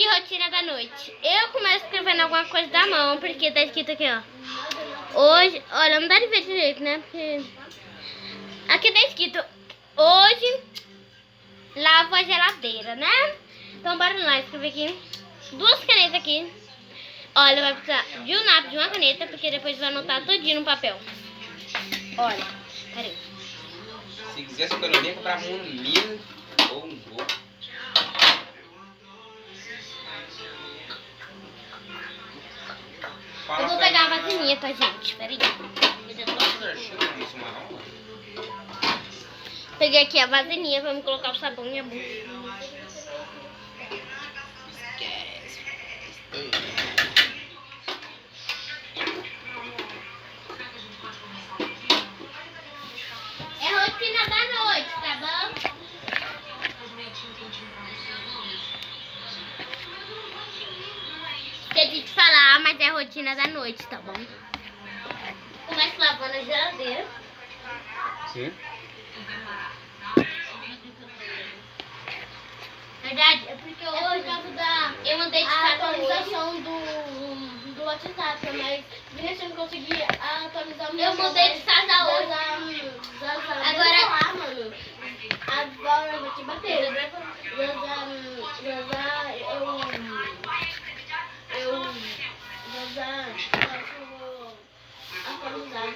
de rotina da noite. Eu começo escrevendo alguma coisa da mão, porque tá escrito aqui, ó. Hoje, olha, não dá de ver direito, né? Porque aqui tá escrito, hoje lavo a geladeira, né? Então bora lá escrever aqui. 2 canetas aqui. Olha, vai precisar de um lápis, de uma caneta, porque depois vai anotar tudinho no papel. Olha, peraí. Se quisesse economia, comprava um mil ou um gol. Eu vou pegar a vasilhinha, tá, gente? Peraí. Peguei aqui a vasilhinha pra me colocar o sabão e a boca. É rotina da noite, tá bom? Esqueci de falar, mas é rotina da noite, tá bom? Começo lavando a geladeira. Sim. Verdade, é porque hoje, por causa da eu mandei de a casa atualização do WhatsApp, mas vinha sem conseguir atualizar o meu. Eu mudei de casa hoje. Agora, mano. Agora eu vou te bater. Eu vou atualizar.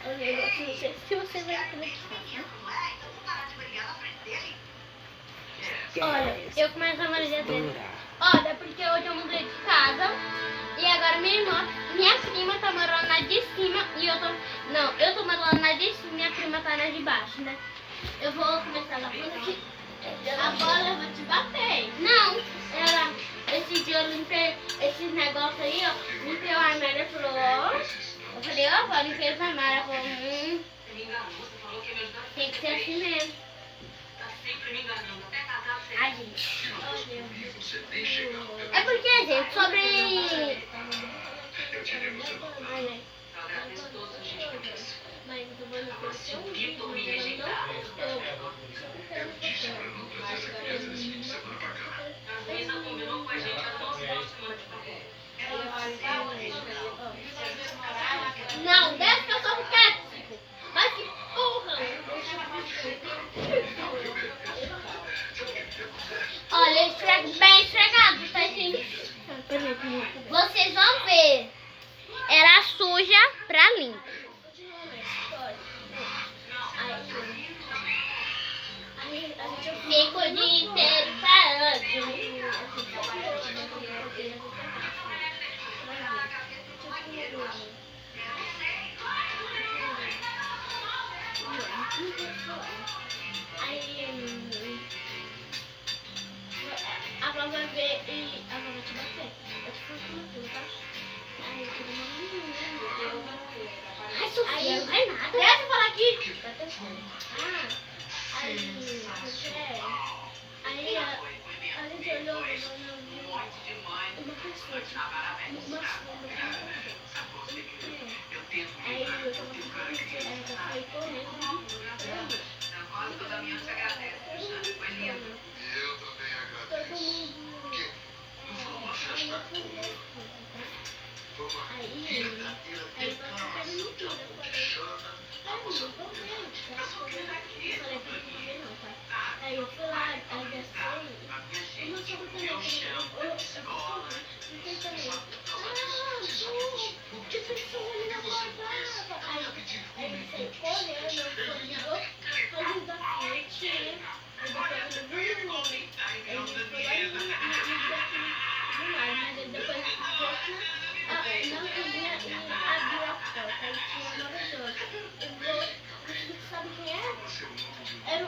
Olha, se você vai acreditar. Olha, eu começo a manejar dele. Olha, porque hoje eu mudei de casa e agora minha prima tá morando na de cima e eu tô morando na de cima e minha prima tá na de baixo, né? Eu vou começar lavando aqui. Agora eu vou te bater. Não, esse dia eu limpei esses negócios aí, ó. Limpei o armário e falou, ó. Eu falei, ó, vó, limpei os armários. Ela falou, tem que ser assim mesmo. Ai, gente. É porque, gente, sobre... Mas eu vou oferecer um vídeo, mas eu não Não, desce que eu sou o quieto. Vai que porra. Olha, esfrega bem esfregado, tá, gente? Vocês vão ver. Era suja pra limpa. Fico o dia inteiro falando. A Vó vai ver e a Vó vai te bater. Eu te falo como tudo, tá? Aí, tudo Ai, Sofia, não vai nada. deixa eu falar aqui. Presta atenção. Aí, a gente olhou uma pessoa, aí eu tava foi correndo. Todo mundo. Aí eu fui lá, aí desci, eu não soube também, eu fiquei também, que pessoa ali na porta, aí ele saiu correndo, foi ligou da frente, né, aí depois ele foi lá do lado, mas ele depois voltou na cozinha e abriu a porta, aí tinha uma pessoa, sabe quem é? Era o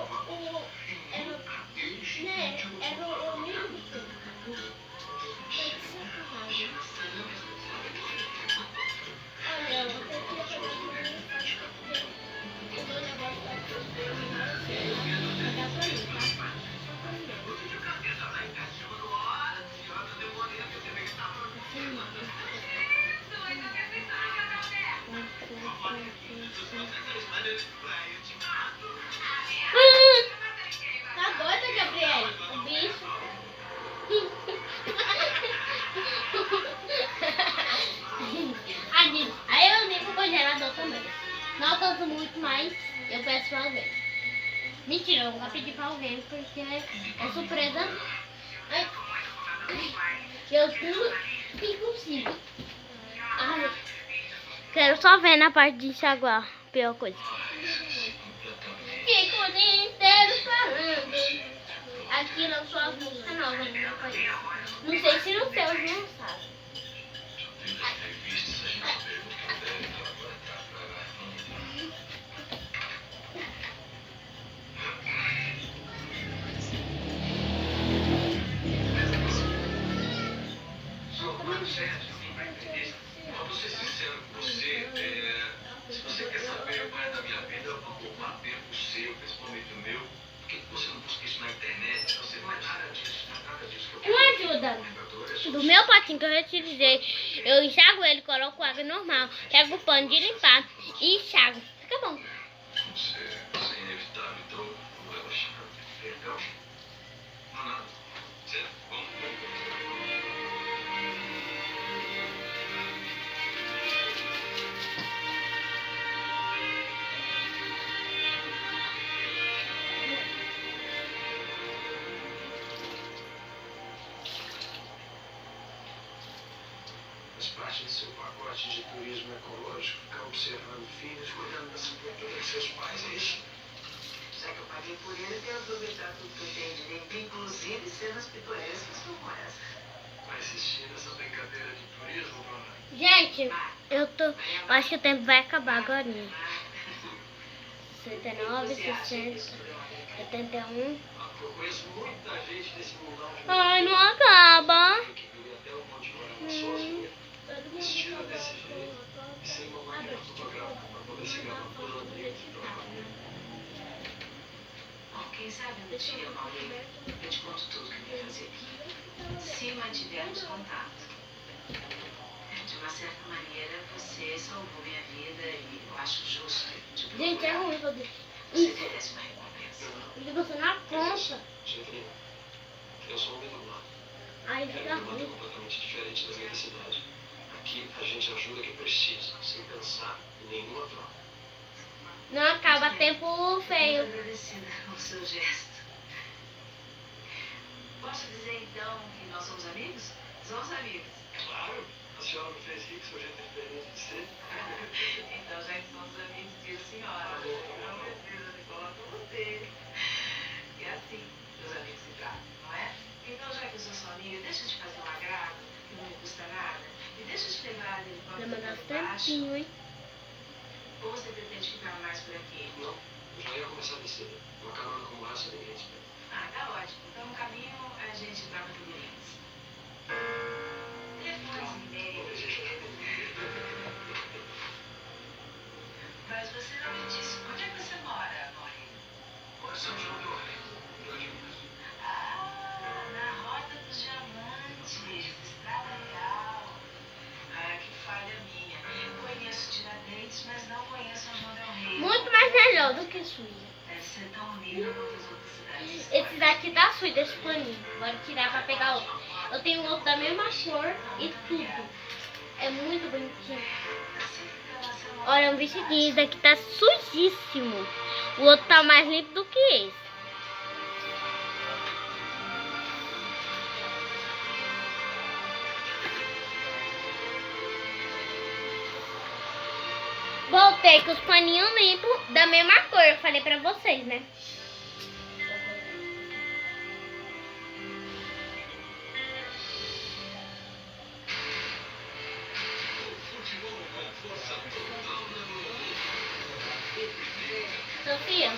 Tá doida, Gabriele? O bicho. Aí eu ligo o congelador também. Não canso muito, mas eu peço pra alguém. Mentira, eu nunca pedi pra alguém porque é surpresa. Eu tudo impossível. Ai, quero só ver na parte de enxaguar. Pior coisa. Fico o dia inteiro falando. Aqui não sou as músicas novas no meu país. Não sei se no seu não sabe. Vou ser sincero com você, se você quer saber mais da minha vida, eu vou poupar tempo seu, principalmente o meu. Por que você não busca isso na internet? Você não é nada disso, não é nada disso que eu Com a ajuda do meu potinho que eu reutilizei, eu enxago ele, coloco água normal, pego o pano de limpar e enxago. Fica bom. Isso é inevitável, então vou relaxar. Perdão? Não, nada. Certo? Vamos. Faz parte do seu pacote de turismo ecológico, ficar observando filhos, cuidando da sepultura de seus pais, é isso? Já que eu paguei por ele, eu tenho que aproveitar tudo que eu tenho direito, inclusive cenas pitorescas como essa. Vai assistir essa brincadeira de turismo, dona? Gente, eu acho que o tempo vai acabar agora. 69, 60, 71. Eu conheço muita gente desse mundão de Ai, não acaba. que vive até o Monte Roraima sozinha, vestida desse jeito, e sem uma máquina fotográfica para poder se gravar todos os amigos e pela família. Bom, quem sabe um dia, Maurício, eu te conto tudo que eu ia fazer aqui. Se mantivermos contato. De uma certa maneira, você salvou minha vida e eu acho justo. Tipo, Gente, é ruim fazer você isso. merece uma recompensa. E você na conta. Gente, eu sou um bem-humano. Aí É fica um bem-humano ruim. completamente diferente das minhas cidades. Aqui a gente ajuda quem precisa, sem pensar em nenhuma troca. Não acaba tempo feio. Muito agradecida ao seu gesto. Posso dizer então que nós somos amigos? Somos amigos. Claro, a senhora me fez rir com seu jeito diferente de ser. Então, já que somos amigos, diga senhora. Não precisa de falar com você. E assim, meus amigos se tratam, não é? Então, já que eu sou sua amiga, deixa eu te fazer um agrado, que não me custa nada. E deixa eu te levar de Vai mandar helicóptero pra baixo. tempinho, hein? Ou você pretende ficar mais por aqui? Não, eu já ia começar a descer. Uma carona como essa ninguém espera. Ah, tá ótimo. Então, no caminho, a gente troca figurinhas. Telefones e e-mail. Mas você não me disse onde é que você mora, Maurício? Mora em São João do Rio, Grande Minas. Ah, na Rota dos Diamantes, Estrada Real. Ah, que falha minha. Conheço Tiradentes, mas não conheço a João del Rei. Muito mais melhor do que suja. Deve ser tão lindo quanto as outras cidades. Esse daqui tá sujo, esse paninho. Bora tirar pra pegar outro. Eu tenho outro da mesma cor e tudo. É muito bonitinho. Olha, um vestidinho. Esse daqui tá sujíssimo. O outro tá mais limpo do que esse. Voltei com os paninhos limpos da mesma cor. Eu falei pra vocês, né? Sofia.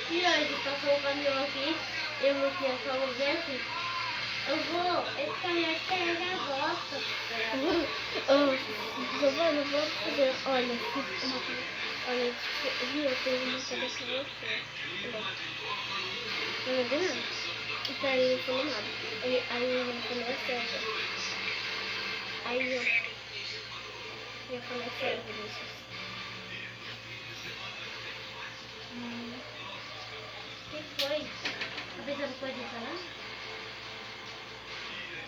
E hoje passou o caminhão aqui. Eu não tinha só ver assim. Eu vou. Esse caminhão aqui carrega a bosta. Eu vou fazer. Olha, olha, viu? Eu tenho uma cabeça você. Não vê nada. Então aí eu não falei nada. Aí eu falei a certa. Aí eu falei a sério, Vinícius.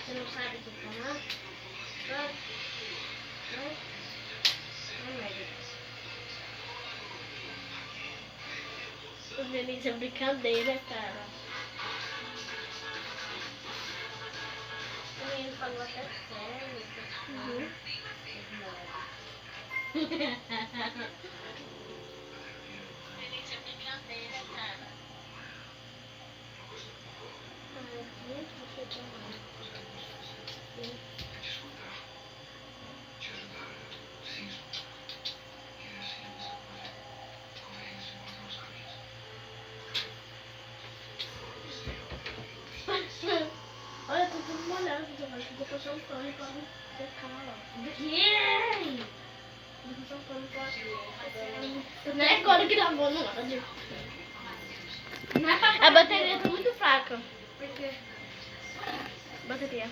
Você não sabe o que falar? Vai. Vai. Vai, merda. O Vinícius é brincadeira, cara. O menino falou até sério. Uhum. Vinícius é brincadeira, cara. Olha, tá tudo molhado, eu vou passar um pano pra não secar lá. Do quê? Vou passar um pano pra... Não é agora que gravou no áudio. A bateria tá muito fraca. Por quê? Bateria.